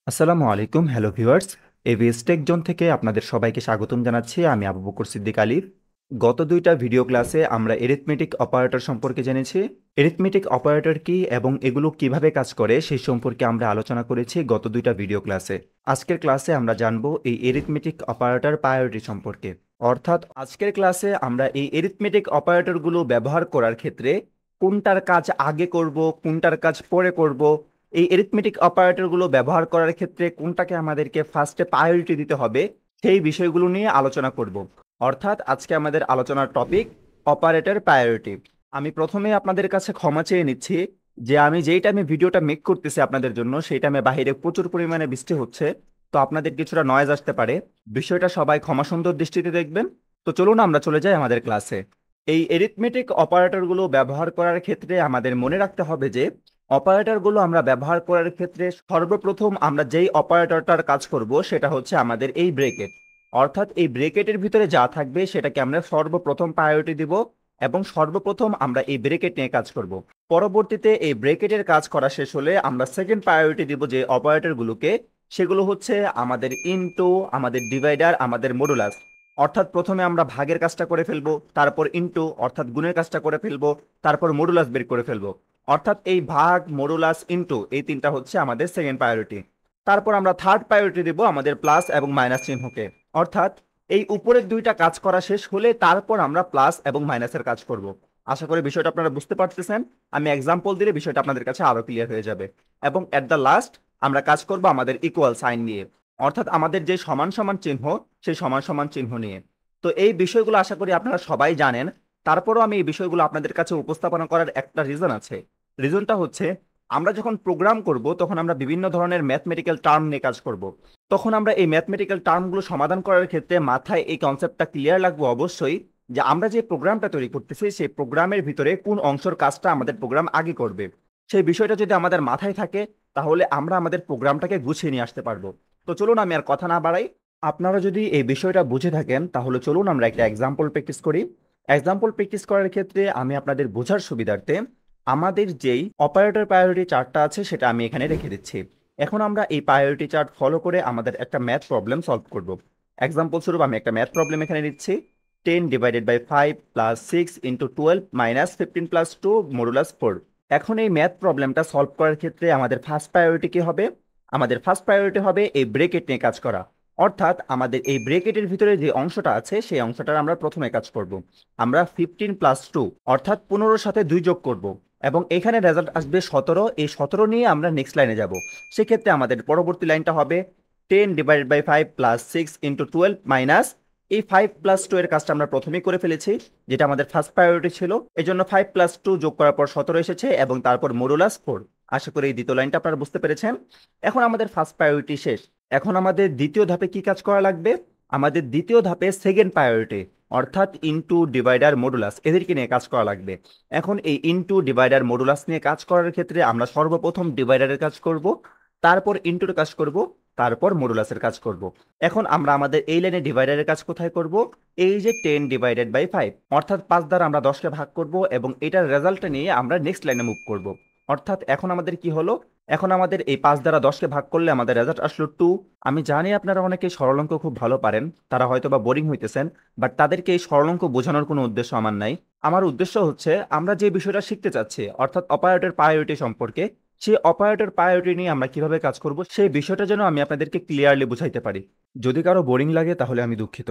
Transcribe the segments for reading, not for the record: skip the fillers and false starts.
আসসালামু আলাইকুম, hello viewers. AVS Tech Zone থেকে আপনাদের সবাইকে স্বাগতম জানাচ্ছি। আমি আবু বকর সিদ্দিক আলী। গত দুইটা ভিডিও ক্লাসে আমরা এরিথমেটিক অপারেটর সম্পর্কে জেনেছি। এরিথমেটিক অপারেটর কি এবং এগুলো কিভাবে কাজ করে সেই সম্পর্কে আমরা আলোচনা করেছি গত দুইটা ভিডিও ক্লাসে। আজকের ক্লাসে আমরা জানবো এই এরিথমেটিক অপারেটর প্রায়োরিটি সম্পর্কে। অর্থাৎ আজকের ক্লাসে আমরা এই এরিথমেটিক অপারেটরগুলো ব্যবহার করার ক্ষেত্রে কোনটার কাজ আগে করব, কোনটার কাজ পরে করব, এই এরিথমেটিক অপারেটরগুলো ব্যবহার করার ক্ষেত্রে কোনটাকে আমাদেরকে ফার্স্টে প্রায়োরিটি দিতে হবে সেই বিষয়গুলো নিয়ে আলোচনা করব। অর্থাৎ আজকে আমাদের আলোচনার টপিক অপারেটর প্রায়োরিটি। আমি প্রথমে আপনাদের কাছে ক্ষমা চেয়ে নিচ্ছি যে আমি যেই টাইমে ভিডিওটা মেক করতেছি আপনাদের জন্য সেই টাইমে বাইরে প্রচুর পরিমাণে বৃষ্টি হচ্ছে, তো আপনাদের কিছুটা নয়েজ আসতে পারে। বিষয়টা সবাই ক্ষমা সুন্দর দৃষ্টিতে দেখবেন। তো চলুন আমরা চলে যাই আমাদের ক্লাসে। এই এরিথমেটিক অপারেটরগুলো ব্যবহার করার ক্ষেত্রে আমাদের মনে রাখতে হবে যে অপারেটরগুলো আমরা ব্যবহার করার ক্ষেত্রে সর্বপ্রথম আমরা যেই অপারেটরটার কাজ করব সেটা হচ্ছে আমাদের এই ব্রেকেট। অর্থাৎ এই ব্রেকেটের ভিতরে যা থাকবে সেটাকে আমরা সর্বপ্রথম প্রায়োরিটি দিব এবং সর্বপ্রথম আমরা এই ব্রেকেট নিয়ে কাজ করব। পরবর্তীতে এই ব্রেকেটের কাজ করা শেষ হলে আমরা সেকেন্ড প্রায়োরিটি দিব যে অপারেটরগুলোকে, সেগুলো হচ্ছে আমাদের ইনটু, আমাদের ডিভাইডার, আমাদের মডুলাস। অর্থাৎ প্রথমে আমরা ভাগের কাজটা করে ফেলবো, তারপর ইনটু অর্থাৎ গুণের কাজটা করে ফেলবো, তারপর মডুলাস বের করে ফেলবো। অর্থাৎ এই ভাগ, মডুলাস, ইনটু এই তিনটা হচ্ছে আমাদের সেকেন্ড প্রায়োরিটি। তারপর আমরা থার্ড প্রায়োরিটি দেব আমাদের প্লাস এবং মাইনাস চিহ্নকে। অর্থাৎ এই উপরের দুইটা কাজ করা শেষ হলে তারপর আমরা প্লাস এবং মাইনাসের কাজ করব। আশা করি বিষয়টা আপনারা বুঝতে পারতেছেন। আমি এক্সাম্পল দিলে বিষয়টা আপনাদের কাছে আরো ক্লিয়ার হয়ে যাবে। এবং এট দ্য লাস্ট আমরা কাজ করব আমাদের ইকুয়াল সাইন নিয়ে, অর্থাৎ আমাদের যে সমান সমান চিহ্ন সেই সমান সমান চিহ্ন নিয়ে। তো এই বিষয়গুলো আশা করি আপনারা সবাই জানেন। তারপরও আমি এই বিষয়গুলো আপনাদের কাছে উপস্থাপনা করার একটা রিজন আছে। রিজনটা হচ্ছে আমরা যখন প্রোগ্রাম করব তখন আমরা বিভিন্ন ধরনের ম্যাথমেটিক্যাল টার্ম নিয়ে কাজ করব। তখন আমরা এই ম্যাথমেটিক্যাল টার্মগুলো সমাধান করার ক্ষেত্রে মাথায় এই কনসেপ্টটা ক্লিয়ার লাগবে অবশ্যই যে আমরা যে প্রোগ্রামটা তৈরি করতেছি সেই প্রোগ্রামের ভিতরে কোন অংশের কাজটা আমাদের প্রোগ্রাম আগে করবে। সেই বিষয়টা যদি আমাদের মাথায় থাকে তাহলে আমরা আমাদের প্রোগ্রামটাকে গুছিয়ে নিয়ে আসতে পারবো। তো চলুন আমি আর কথা না বাড়াই, আপনারা যদি এই বিষয়টা বুঝে থাকেন তাহলে চলুন আমরা একটা এক্সাম্পল প্র্যাকটিস করি। এক্সাম্পল প্র্যাকটিস করার ক্ষেত্রে আমি আপনাদের বোঝার সুবিধার্থে আমাদের যেই অপারেটর প্রায়োরিটি চার্টটা আছে সেটা আমি এখানে রেখে দিচ্ছি। এখন আমরা এই প্রায়োরিটি চার্ট ফলো করে আমাদের একটা ম্যাথ প্রবলেম সলভ করব। এক্সাম্পল স্বরূপ আমি একটা ম্যাথ প্রবলেম এখানে নিচ্ছি। 10/5 + 6 × 12 - 15 + 2 মডুলাস 4। এখন এই ম্যাথ প্রবলেমটা সলভ করার ক্ষেত্রে আমাদের ফার্স্ট প্রায়োরিটি কি হবে? আমাদের ফার্স্ট প্রায়োরিটি হবে এই ব্রেকেট নিয়ে কাজ করা। অর্থাৎ আমাদের এই ব্রেকেটের ভিতরে যে অংশটা আছে সেই অংশটার আমরা প্রথমে কাজ করব। আমরা 15 + 2 অর্থাৎ 15-র সাথে 2 যোগ করব এবং এখানে রেজাল্ট আসবে 17। এই 17 নিয়ে আমরা নেক্সট লাইনে যাব। সেক্ষেত্রে আমাদের পরবর্তী লাইনটা হবে 10/5 + 6 × 12 মাইনাস এই 5 + 2 এর কাজটা আমরা প্রথমেই করে ফেলেছি, যেটা আমাদের ফার্স্ট প্রায়োরিটি ছিল। এই জন্য 5 + 2 যোগ করার পর 17 এসেছে এবং তারপর মডুলাস 4। আশা করি এই দ্বিতীয় লাইনটা আপনারা বুঝতে পেরেছেন। এখন আমাদের ফার্স্ট প্রায়োরিটি শেষ। এখন আমাদের দ্বিতীয় ধাপে কি কাজ করা লাগবে? আমাদের দ্বিতীয় ধাপে সেকেন্ড প্রায়োরিটি অর্থাৎ ইনটু, ডিভাইডার, মডুলাস এদেরকে নিয়ে কাজ করা লাগবে। এখন এই ইনটু, ডিভাইডার, মডুলাস নিয়ে কাজ করার ক্ষেত্রে আমরা সর্বপ্রথম ডিভাইডারের কাজ করব, তারপর ইনটুর কাজ করব, তারপর মডুলাসের কাজ করব। এখন আমরা আমাদের এই লাইনে ডিভাইডারের কাজ কোথায় করব? এই যে 10/5 অর্থাৎ 5 দ্বারা আমরা 10কে ভাগ করব এবং এটার রেজাল্টটা নিয়ে আমরা নেক্সট লাইনে মুভ করব। অর্থাৎ এখন আমাদের কি হলো? এখন আমাদের এই 5 দ্বারা 10কে ভাগ করলে আমাদের রেজাল্ট আসলো 2। আমি জানি আপনারা অনেকে সরল অঙ্ক খুব ভালো পারেন, তারা হয়তো বা বোরিং হইতেছেন, বাট তাদেরকে এই সরল অঙ্ক বোঝানোর কোনো উদ্দেশ্য আমার নাই। আমার উদ্দেশ্য হচ্ছে আমরা যে বিষয়টা শিখতে চাচ্ছি অর্থাৎ অপারেটর প্রায়োরিটি সম্পর্কে, সেই অপারেটর প্রায়োরিটি নিয়ে আমরা কিভাবে কাজ করব সেই বিষয়টা যেন আমি আপনাদেরকে ক্লিয়ারলি বুঝাইতে পারি। যদি কারো বোরিং লাগে তাহলে আমি দুঃখিত।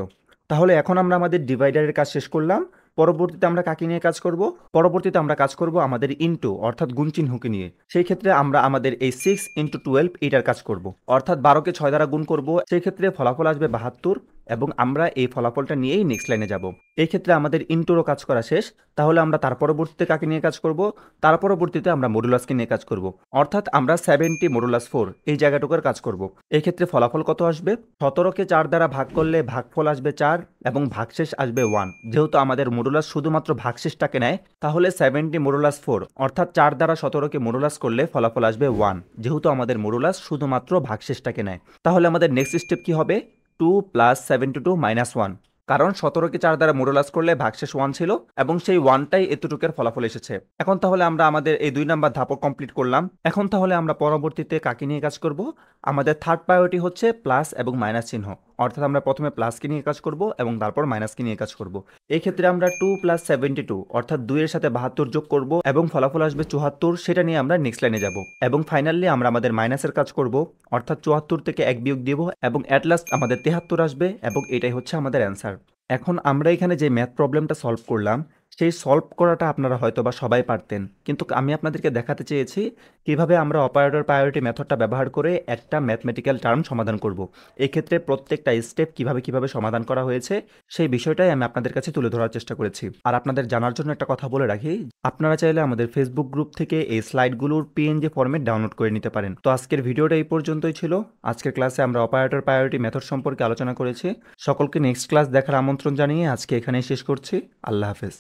তাহলে এখন আমরা আমাদের ডিভাইডারের কাজ শেষ করলাম। পরবর্তীতে আমরা কাকে নিয়ে কাজ করব? পরবর্তীতে আমরা কাজ করব আমাদের ইনটু অর্থাৎ গুণ চিহ্নকে নিয়ে। সেই ক্ষেত্রে আমরা আমাদের এই 6 × 12 এটার কাজ করব, অর্থাৎ 12কে 6 দ্বারা গুণ করব। সেই ক্ষেত্রে ফলাফল আসবে 72 এবং আমরা এই ফলাফলটা নিয়েই নেক্সট লাইনে যাব। এই ক্ষেত্রে আমাদের ইনটুরও কাজ করা শেষ। তাহলে আমরা তার পরবর্তীতে কাকে নিয়ে কাজ করব? তার পরবর্তীতে আমরা মডুলাসকে নিয়ে কাজ করব, অর্থাৎ আমরা 70 মডুলাস 4 এই জায়গাটুকুর কাজ করব। এই ক্ষেত্রে ফলাফল কত আসবে? 17কে 4 দ্বারা ভাগ করলে ভাগফল আসবে 4 এবং ভাগশেষ আসবে 1। যেহেতু আমাদের মডুলাস শুধুমাত্র ভাগশেষটাকে নেয়, তাহলে 70 মডুলাস 4 অর্থাৎ 4 দ্বারা 17কে মডুলাস করলে ফলাফল আসবে 1। যেহেতু আমাদের মডুলাস শুধুমাত্র ভাগশেষটাকে নেয়, তাহলে আমাদের নেক্সট স্টেপ কি হবে? 2 + 72 - 1 কারণ 17কে 4 দ্বারা মডুলাস করলে ভাগশেষ 1 ছিল এবং সেই 1টাই এতটুকের ফলাফল এসেছে। এখন তাহলে আমরা আমাদের এই 2 নাম্বার ধাপও কমপ্লিট করলাম। এখন তাহলে আমরা পরবর্তীতে কাকে নিয়ে কাজ করব? আমাদের থার্ড প্রায়োরিটি হচ্ছে প্লাস এবং মাইনাস চিহ্ন। অর্থাৎ আমরা প্রথমে প্লাসকে নিয়ে কাজ করব এবং তারপর মাইনাসকে নিয়ে কাজ করব। এই ক্ষেত্রে আমরা 2 + 72 অর্থাৎ 2 এর সাথে 72 যোগ করব এবং ফলাফল আসবে 74, সেটা নিয়ে আমরা নেক্সট লাইনে যাব। এবং ফাইনালি আমরা আমাদের মাইনাসের কাজ করব, অর্থাৎ 74 থেকে 1 বিয়োগ দিব এবং এট লাস্ট আমাদের 73 আসবে এবং এটাই হচ্ছে আমাদের অ্যান্সার। এখন আমরা এখানে যে ম্যাথ প্রবলেমটা সলভ করলাম, সেই সলভ করাটা আপনারা হয়তোবা সবাই পারতেন, কিন্তু আমি আপনাদেরকে দেখাতে চেয়েছি কিভাবে আমরা অপারেটর প্রায়োরিটি মেথডটা ব্যবহার করে একটা ম্যাথমেটিক্যাল টার্ম সমাধান করব। এক্ষেত্রে প্রত্যেকটা স্টেপ কিভাবে সমাধান করা হয়েছে সেই বিষয়টাই আমি আপনাদের কাছে তুলে ধরার চেষ্টা করেছি। আর আপনাদের জানার জন্য একটা কথা বলে রাখি, আপনারা চাইলে আমাদের ফেসবুক গ্রুপ থেকে এই স্লাইডগুলোর পিএনজি ফরম্যাট ডাউনলোড করে নিতে পারেন। তো আজকের ভিডিওটা এই পর্যন্তই ছিল। আজকের ক্লাসে আমরা অপারেটর প্রায়োরিটি মেথড সম্পর্কে আলোচনা করেছি। সকলকে নেক্সট ক্লাস দেখার আমন্ত্রণ জানিয়ে আজকে এখানেই শেষ করছি। আল্লাহ হাফেজ।